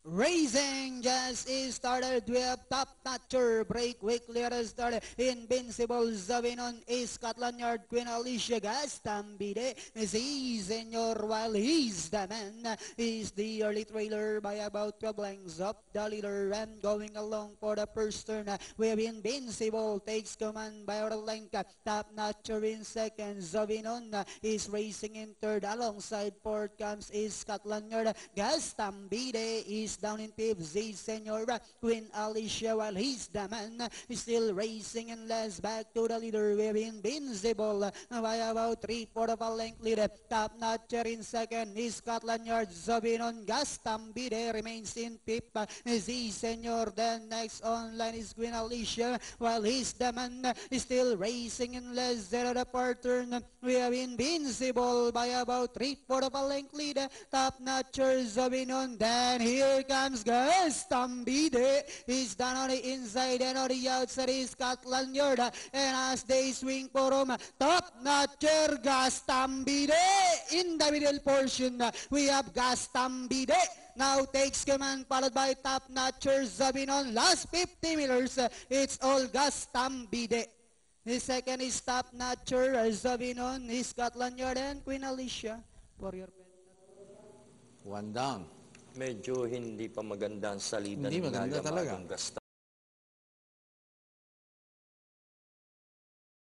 Racing just is started. We have Top Notcher, break quickly at the start. Invincible Zavinon is Scotland Yard, Queen Alicia Gastambide. Si Senor, while he's the man, is the early trailer by about 12 lengths up the leader and going along for the first turn. We have Invincible takes command by our length. Top Notcher in second. Zavinon is racing in third. Alongside fourth comes is Scotland Yard. Gastambide is down in fifth. Z Senora, Queen Alicia, while he's the man, still racing and less. Back to the leader, we're Invincible by about 3/4 of a length lead. Top Notcher in second is Scotland Yard. Zavinon. Gastambide remains in fifth. Z Senor, then next online is Queen Alicia, while he's the man, still racing in less than the fourth turn. We have Invincible by about 3/4 of a length lead. Top Notcher, Zavinon, then here comes Gastambide. He's down on the inside and on the outside is Scotland Yard. And as they swing for him, Top Notcher, Gastambide. In the middle portion, we have Gastambide. Now takes command, followed by Top Notcher, Zavinon. Last 50 meters, it's all Gastambide. The second is Top Notcher, Zavinon, is Scotland Yard, and Queen Alicia. For your One down. Medyo hindi pa maganda ang salitan Hindi maganda ng talaga. Gasta.